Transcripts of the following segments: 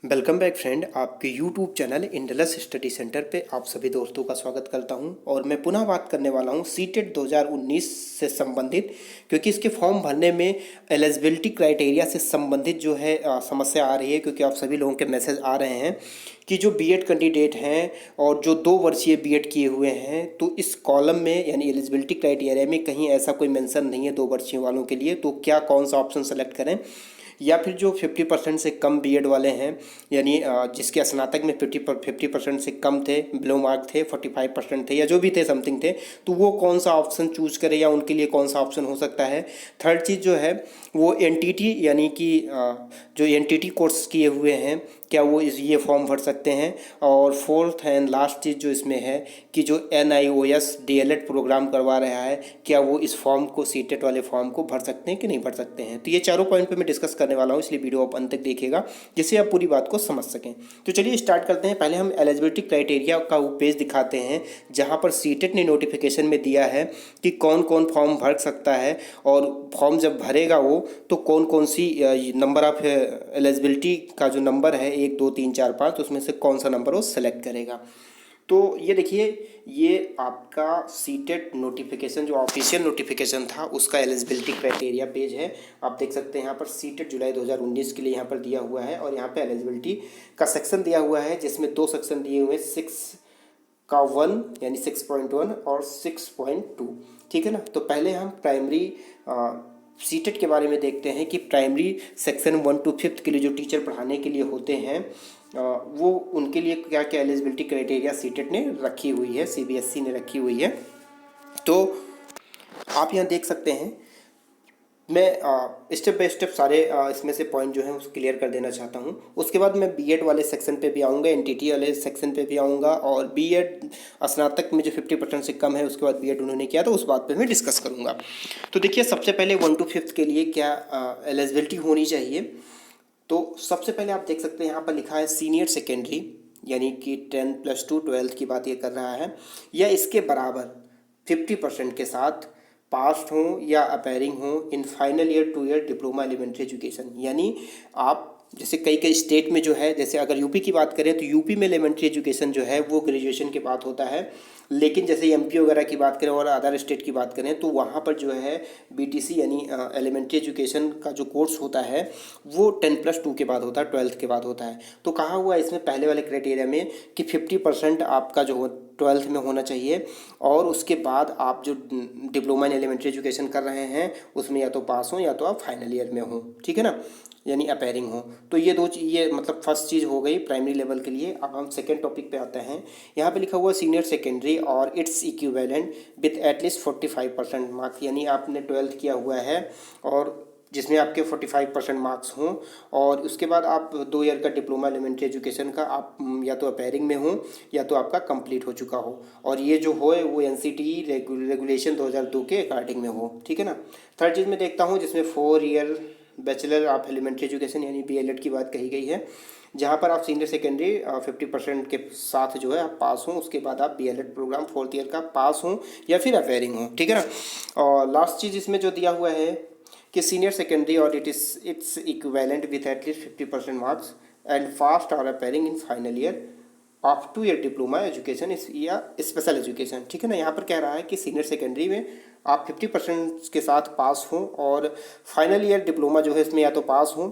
Welcome back friend, आपके YouTube channel इंडलस study centre पे आप सभी दोस्तों का स्वागत करता हूं। और मैं पुनः बात करने वाला हूं सीटेट 2019 से संबंधित, क्योंकि इसके फॉर्म भरने में एलिजिबिलिटी क्राइटेरिया से संबंधित जो है समस्या आ रही है। क्योंकि आप सभी लोगों के मैसेज आ रहे हैं कि जो बीएड कैंडिडेट हैं और जो 2 वर्षीय बीएड किए हुए हैं, तो इस कॉलम में यानी एलिजिबिलिटी क्राइटेरिया में कहीं ऐसा कोई मेंशन नहीं है 2 वर्षीय वालों के लिए। तो क्या कौन सा ऑप्शन सेलेक्ट करें, या फिर जो 50% से कम बीएड वाले हैं, यानी जिसके स्नातक में 50% से कम थे, बिलो मार्क थे, 45% थे या जो भी थे समथिंग थे, तो वो कौन सा ऑप्शन चूज करें या उनके लिए कौन सा ऑप्शन हो सकता है। थर्ड चीज़ जो है वो एनटीटी यानी कि जो एनटीटी कोर्स किए हुए हैं, क्या वो ये फॉर्म भर सकते हैं। और फोर्थ एंड लास्ट चीज़ जो इसमें है कि जो एनआईओएस डीएलएड प्रोग्राम करवा रहा है, क्या वो इस फॉर्म को, सीटेट वाले फॉर्म को भर सकते हैं कि नहीं भर सकते हैं। तो ये चारों पॉइंट पे मैं डिस्कस करने वाला हूँ, इसलिए वीडियो आप अंत तक देखिएगा जिससे आप पूरी बात को समझ सकें। तो चलिए स्टार्ट करते हैं। पहले हम एलिजिबिलिटी क्राइटेरिया का वो पेज दिखाते हैं जहाँ पर सीटेट ने नोटिफिकेशन में दिया है कि कौन कौन फॉर्म भर सकता है, और फॉर्म जब भरेगा वो तो कौन कौन सी नंबर ऑफ एलिजिबिलिटी का जो नंबर है 1 2 3 4 5, तो उसमें से कौन सा नंबर वो सेलेक्ट करेगा। तो ये देखिए, ये आपका सीटेट नोटिफिकेशन जो ऑफिशियल नोटिफिकेशन था उसका एलिजिबिलिटी क्राइटेरिया पेज है। आप देख सकते हैं यहाँ पर सीटेट जुलाई 2019 के लिए यहाँ पर दिया हुआ है, और यहाँ पे एलिजिबिलिटी का सेक्शन दिया हुआ है जिसमें 2 सेक्शन दिए हुए हैं, 6 का 1 यानी 6.1 और 6.2। ठीक है ना। तो पहले हम प्राइमरी सीटेट के बारे में देखते हैं कि प्राइमरी सेक्शन 1 to 5 के लिए जो टीचर पढ़ाने के लिए होते हैं, वो उनके लिए क्या क्या एलिजिबिलिटी क्राइटेरिया सीटेट ने रखी हुई है, सीबीएसई ने रखी हुई है। तो आप यहाँ देख सकते हैं। मैं स्टेप बाय स्टेप सारे इसमें से पॉइंट जो है उसको क्लियर कर देना चाहता हूँ। उसके बाद मैं बीएड वाले सेक्शन पे भी आऊँगा, एनटीटी वाले सेक्शन पे भी आऊँगा, और बीएड स्नातक में जो 50% से कम है उसके बाद बीएड उन्होंने किया तो उस बात पे मैं डिस्कस करूँगा। तो देखिए, सबसे पहले 1 to 5 के लिए क्या एलिजिबिलिटी होनी चाहिए। तो सबसे पहले आप देख सकते हैं यहाँ पर लिखा है सीनियर सेकेंडरी, यानी कि 10+2 12th की बात ये कर रहा है, या इसके बराबर 50% के साथ पास्ट हों या अपेयरिंग हों in final year 2 year diploma elementary education. यानी आप जैसे कई कई स्टेट में जो है, जैसे अगर यूपी की बात करें तो यूपी में एलिमेंट्री एजुकेशन जो है वो ग्रेजुएशन के बाद होता है, लेकिन जैसे एमपी वगैरह की बात करें और अदर स्टेट की बात करें तो वहाँ पर जो है बीटीसी यानी एलिमेंट्री एजुकेशन का जो कोर्स होता है वो 10+2 के बाद होता है, 12th के बाद होता है। तो कहा हुआ इसमें पहले वाले क्राइटेरिया में कि 50% आपका जो 12th में होना चाहिए, और उसके बाद आप जो डिप्लोमा इन एलिमेंट्री एजुकेशन कर रहे हैं उसमें या तो पास हो या तो आप फाइनल ईयर में हो। ठीक है ना, यानी अपेयरिंग हो। तो ये ये मतलब फर्स्ट चीज़ हो गई प्राइमरी लेवल के लिए। अब हम सेकेंड टॉपिक पे आते हैं। यहाँ पे लिखा हुआ सीनियर सेकेंडरी और it's equivalent with at least 45% marks, यानी आपने 12th किया हुआ है और जिसमें आपके 45% मार्क्स हों, और उसके बाद आप 2 ईयर का डिप्लोमा एलिमेंट्री एजुकेशन का आप या तो अपेयरिंग में हो या तो आपका कंप्लीट हो चुका हो, और ये जो हो वो एनसीटी रेगुलेशन 2002 के अकॉर्डिंग में हो। ठीक है ना। थर्ड चीज़ मैं देखता हूँ जिसमें 4 year bachelor of elementary education यानी बीएलएड की बात कही गई है, जहाँ पर आप सीनियर सेकेंडरी 50% के साथ जो है आप पास हों, उसके बाद आप बीएलएड प्रोग्राम 4th ईयर का पास हों या फिर अपेयरिंग हो। ठीक है ना। और लास्ट चीज़ इसमें जो दिया हुआ है कि सीनियर सेकेंडरी और it's equivalent with at least 50% marks and passed और appearing in final year of 2 year diploma education या स्पेशल एजुकेशन। ठीक है ना। यहाँ पर कह रहा है कि सीनियर सेकेंडरी में आप 50% के साथ पास हों, और फाइनल ईयर डिप्लोमा जो है इसमें या तो पास हों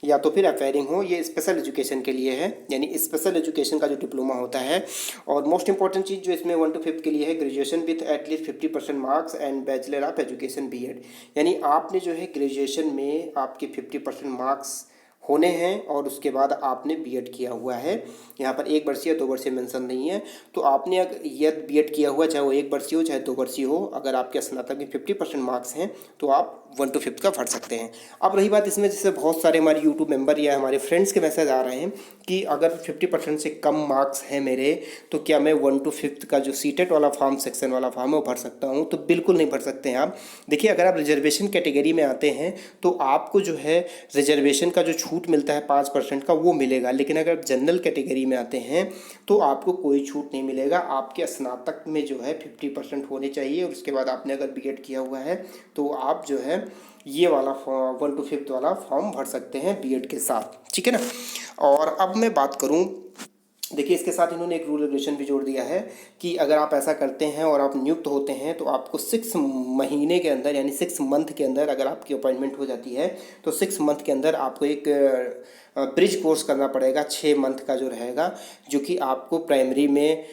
या तो फिर अपेयरिंग हो। ये स्पेशल एजुकेशन के लिए है, यानी स्पेशल एजुकेशन का जो डिप्लोमा होता है। और मोस्ट इंपॉर्टेंट चीज़ जो इसमें 1 to 5 के लिए है, graduation with at least 50% marks and bachelor of education BEd, यानी आपने जो है ग्रेजुएशन में आपके 50% मार्क्स होने हैं और उसके बाद आपने बीएड किया हुआ है। यहाँ पर 1 वर्षीय 2 वर्षीय मेंशन नहीं है। तो आपने अगर यदि बीएड किया हुआ, चाहे वो 1 वर्षीय हो चाहे 2 वर्षीय हो, अगर आपके स्नातक में 50% मार्क्स हैं तो आप 1 to 5 का भर सकते हैं। अब रही बात इसमें, जैसे बहुत सारे हमारे यूट्यूब मेंबर या हमारे फ्रेंड्स के मैसेज आ रहे हैं कि अगर 50% से कम मार्क्स हैं मेरे, तो क्या मैं 1 to 5 का जो सीटेट वाला फॉर्म, सेक्शन वाला फॉर्म है वो भर सकता हूँ। तो बिल्कुल नहीं भर सकते हैं आप। देखिए, अगर आप रिजर्वेशन कैटेगरी में आते हैं तो आपको जो है रिजर्वेशन का जो छूट मिलता है 5% का वो मिलेगा, लेकिन अगर आप जनरल कैटेगरी में आते हैं तो आपको कोई छूट नहीं मिलेगा। आपके स्नातक में जो है 50% होने चाहिए, और उसके बाद आपने अगर बीएड किया हुआ है तो आप जो है ये वाला 1 to 5th वाला फॉर्म भर सकते हैं बीएड के साथ, ठीक है ना। और अब मैं बात करूँ, देखिए इसके साथ इन्होंने एक रूल रेगुलेशन भी जोड़ दिया है कि अगर आप ऐसा करते हैं और आप नियुक्त होते हैं तो आपको 6 महीने के अंदर यानी 6 मंथ के अंदर अगर आपकी अपॉइंटमेंट हो जाती है तो 6 मंथ के अंदर आपको एक ब्रिज कोर्स करना पड़ेगा 6 मंथ का जो रहेगा, जो कि आपको प्राइमरी में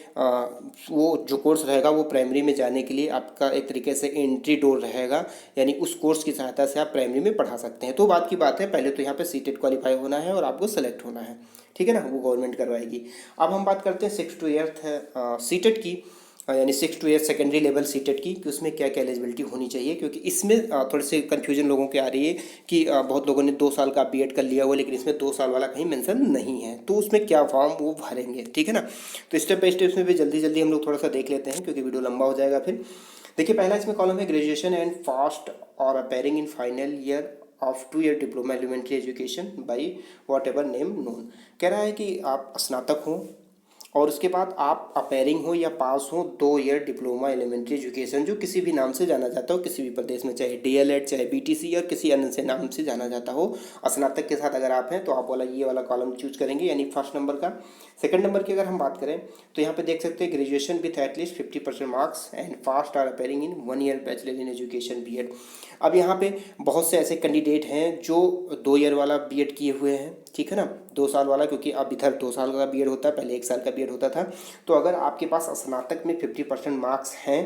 वो जो कोर्स रहेगा वो प्राइमरी में जाने के लिए आपका एक तरीके से एंट्री डोर रहेगा, यानी उस कोर्स की सहायता से आप प्राइमरी में पढ़ा सकते हैं। तो बात की बात है, पहले तो यहाँ पे सीटेट क्वालिफाई होना है और आपको सेलेक्ट होना है, ठीक है ना, वो गवर्नमेंट करवाएगी। अब हम बात करते हैं 6 to 8 सीटेट की, यानी 6 to 8 सेकेंडरी लेवल सीटेट की, कि उसमें क्या क्या एलिजिबिलिटी होनी चाहिए, क्योंकि इसमें थोड़ी सी कन्फ्यूजन लोगों के आ रही है कि बहुत लोगों ने 2 साल का बीएड कर लिया हुआ लेकिन इसमें 2 साल वाला कहीं मेंशन नहीं है, तो उसमें क्या फॉर्म वो भरेंगे, ठीक है ना। तो स्टेप बाय स्टेप में भी जल्दी जल्दी हम लोग थोड़ा सा देख लेते हैं क्योंकि वीडियो लंबा हो जाएगा फिर। देखिए पहला इसमें कॉलम है ग्रेजुएशन एंड फास्ट और appearing in final year of 2 year diploma elementary education by whatever name known. कह रहा है कि आप स्नातक हों और उसके बाद आप अपेयरिंग हो या पास हो 2 year डिप्लोमा एलिमेंट्री एजुकेशन, जो किसी भी नाम से जाना जाता हो किसी भी प्रदेश में, चाहे डीएलएड चाहे बीटीसी या किसी अन्य से नाम से जाना जाता हो। स्नातक के साथ अगर आप हैं तो आप वाला ये वाला कॉलम चूज करेंगे, यानी फर्स्ट नंबर का। सेकंड नंबर की अगर हम बात करें तो यहाँ पे देख सकते हैं graduation with at least 50% marks and passed or appearing in 1 year bachelor in education BEd. अब यहाँ पे बहुत से ऐसे कैंडिडेट हैं जो 2 year वाला बीएड किए हुए हैं, ठीक है ना, 2 साल वाला, क्योंकि अब इधर 2 साल का बीएड होता है, पहले 1 साल का बीएड होता था। तो अगर आपके पास स्नातक में 50% मार्क्स हैं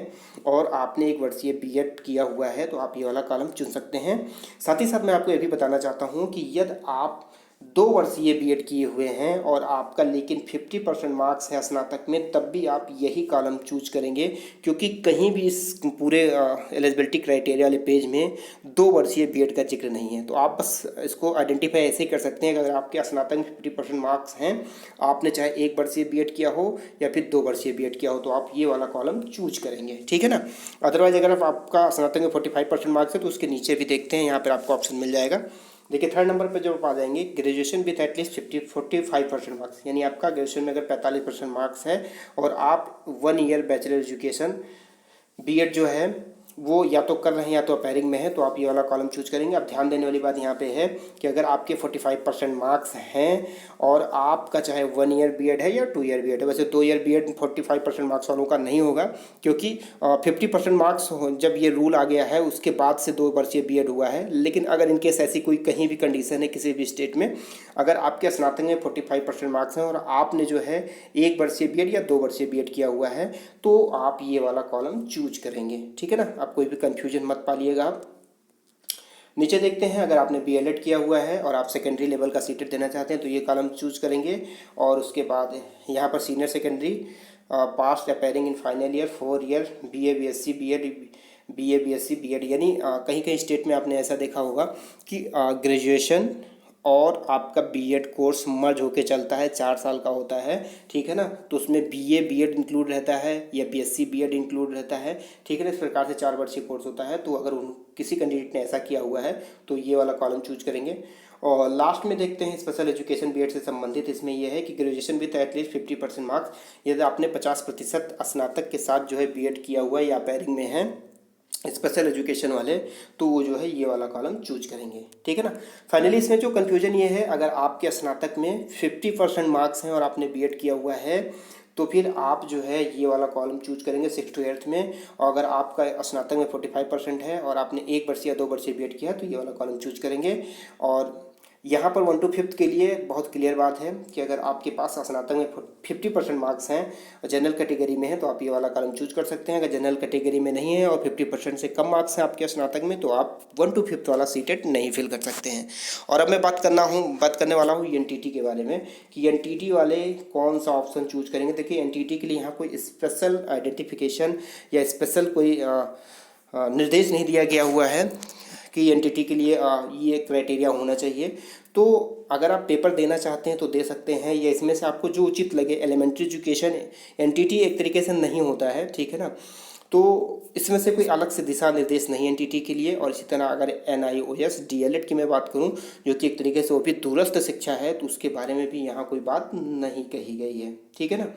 और आपने 1 वर्षीय बीएड किया हुआ है तो आप ये वाला कॉलम चुन सकते हैं। साथ ही साथ मैं आपको ये भी बताना चाहता हूँ कि यदि आप 2 वर्षीय बीएड किए हुए हैं और आपका लेकिन 50% मार्क्स है स्नातक में, तब भी आप यही कॉलम चूज करेंगे, क्योंकि कहीं भी इस पूरे एलिजिबिलिटी क्राइटेरिया वाले पेज में 2 वर्षीय बीएड का जिक्र नहीं है। तो आप बस इसको आइडेंटिफाई ऐसे ही कर सकते हैं कि अगर आपके स्नातक में 50% मार्क्स हैं, आपने चाहे 1 वर्षीय बीएड किया हो या फिर 2 वर्षीय बीएड किया हो, तो आप ये वाला कॉलम चूज करेंगे, ठीक है ना। अदरवाइज अगर आपका स्नातक में 45% मार्क्स है तो उसके नीचे भी देखते हैं, यहाँ पर आपको ऑप्शन मिल जाएगा। देखिए थर्ड नंबर पे जब आप आ जाएंगे ग्रेजुएशन विथ एटलीस्ट 45% मार्क्स, यानी आपका ग्रेजुएशन में अगर 45% मार्क्स है और आप 1 year बैचलर एजुकेशन बीएड जो है वो या तो कर रहे हैं या तो अपेयरिंग में है, तो आप ये वाला कॉलम चूज करेंगे। अब ध्यान देने वाली बात यहाँ पे है कि अगर आपके 45% मार्क्स हैं और आपका चाहे 1 year बीएड है या 2 year बीएड है, वैसे 2 year बीएड 45% मार्क्स वालों का नहीं होगा, क्योंकि 50% मार्क्स जब ये रूल आ गया है उसके बाद से 2 वर्षीय बीएड हुआ है। लेकिन अगर इनकेस ऐसी कोई कहीं भी कंडीशन है किसी भी स्टेट में, अगर आपके स्नातक में 45% मार्क्स हैं और आपने जो है 1 वर्षीय बीएड या 2 वर्षीय बीएड किया हुआ है, तो आप ये वाला कॉलम चूज करेंगे, ठीक है ना। आप कोई भी कंफ्यूजन मत पालिएगा। आप नीचे देखते हैं, अगर आपने बीएलएड किया हुआ है और आप सेकेंडरी लेवल का सीटेट देना चाहते हैं तो ये कॉलम चूज करेंगे। और उसके बाद यहाँ पर senior secondary passed appearing in final year 4 year BA BSc BEd BA BSc BEd, यानी कहीं कहीं स्टेट में आपने ऐसा देखा होगा कि ग्रेजुएशन और आपका बीएड कोर्स मर्ज होके चलता है, 4 साल का होता है, ठीक है ना। तो उसमें बीए बीएड इंक्लूड रहता है या बीएससी बीएड इंक्लूड रहता है, ठीक है ना। इस प्रकार से 4 वर्षीय कोर्स होता है। तो अगर किसी कैंडिडेट ने ऐसा किया हुआ है तो ये वाला कॉलम चूज करेंगे। और लास्ट में देखते हैं स्पेशल एजुकेशन बीएड से संबंधित, इसमें यह है कि ग्रेजुएशन विथ एटलीस्ट 50% मार्क्स, यदि आपने 50% स्नातक के साथ जो है बीएड किया हुआ है या अपेयरिंग में है स्पेशल एजुकेशन वाले, तो वो जो है ये वाला कॉलम चूज करेंगे, ठीक है ना। फाइनली इसमें जो कंफ्यूजन ये है, अगर आपके स्नातक में 50% मार्क्स हैं और आपने बीएड किया हुआ है तो फिर आप जो है ये वाला कॉलम चूज करेंगे 6 to 8 में। और अगर आपका स्नातक में 45% है और आपने 1 वर्ष या 2 वर्ष बीएड किया तो ये वाला कॉलम चूज करेंगे। और यहाँ पर 1 to 5th के लिए बहुत क्लियर बात है कि अगर आपके पास स्नातक में 50% मार्क्स हैं, जनरल कैटेगरी में है, तो आप ये वाला कॉलम चूज कर सकते हैं। अगर जनरल कैटेगरी में नहीं है और 50% से कम मार्क्स हैं आपके स्नातक में, तो आप 1 to 5th वाला सीटेट नहीं फिल कर सकते हैं। और अब मैं बात करने वाला हूँ एनटीटी के बारे में कि एनटीटी वाले कौन सा ऑप्शन चूज करेंगे। देखिए एनटीटी के लिए यहाँ कोई स्पेशल आइडेंटिफिकेशन या स्पेशल कोई निर्देश नहीं दिया गया हुआ है कि एनटीटी के लिए ये क्राइटेरिया होना चाहिए। तो अगर आप पेपर देना चाहते हैं तो दे सकते हैं, या इसमें से आपको जो उचित लगे। एलिमेंट्री एजुकेशन एनटीटी एक तरीके से नहीं होता है, ठीक है ना। तो इसमें से कोई अलग से दिशा निर्देश नहीं है एनटीटी के लिए। और इसी तरह अगर एनआईओएस डीएलएड की मैं बात करूं, जो कि एक तरीके से वो भी दूरस्थ शिक्षा है, तो उसके बारे में भी यहाँ कोई बात नहीं कही गई है, ठीक है ना।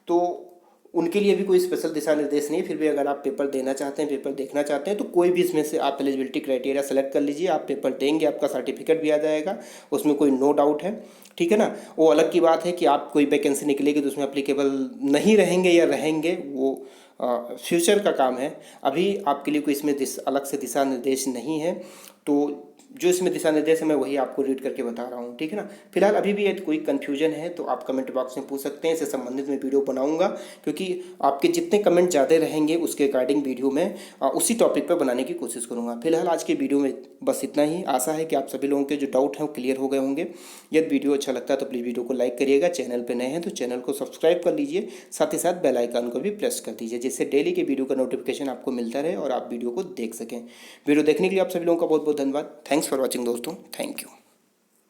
तो उनके लिए भी कोई स्पेशल दिशा निर्देश नहीं है। फिर भी अगर आप पेपर देना चाहते हैं, पेपर देखना चाहते हैं, तो कोई भी इसमें से आप एलिजिबिलिटी क्राइटेरिया सेलेक्ट कर लीजिए। आप पेपर देंगे, आपका सर्टिफिकेट भी आ जाएगा, उसमें कोई नो डाउट है, ठीक है ना। वो अलग की बात है कि आप कोई वैकेंसी निकलेगी तो उसमें अप्लीकेबल नहीं रहेंगे या रहेंगे, वो फ्यूचर का काम है। अभी आपके लिए कोई इसमें अलग से दिशा निर्देश नहीं है। तो जो इसमें दिशा निर्देश है मैं वही आपको रीड करके बता रहा हूँ, ठीक है ना। फिलहाल अभी भी यदि कोई कन्फ्यूजन है तो आप कमेंट बॉक्स में पूछ सकते हैं, इससे संबंधित मैं वीडियो बनाऊंगा, क्योंकि आपके जितने कमेंट ज़्यादा रहेंगे उसके अकॉर्डिंग वीडियो में उसी टॉपिक पर बनाने की कोशिश करूँगा। फिलहाल आज के वीडियो में बस इतना ही। आशा है कि आप सभी लोगों के जो डाउट हैं वो क्लियर हो गए होंगे। यदि वीडियो अच्छा लगता है तो प्लीज़ वीडियो को लाइक करिएगा, चैनल पर नए हैं तो चैनल को सब्सक्राइब कर लीजिए, साथ ही साथ बेल आइकन को भी प्रेस कर दीजिए, जिससे डेली के वीडियो का नोटिफिकेशन आपको मिलता रहे और आप वीडियो को देख सकें। वीडियो देखने के लिए आप सभी लोगों का बहुत बहुत धन्यवाद। थैंक्स फॉर वॉचिंग दोस्तों, थैंक यू।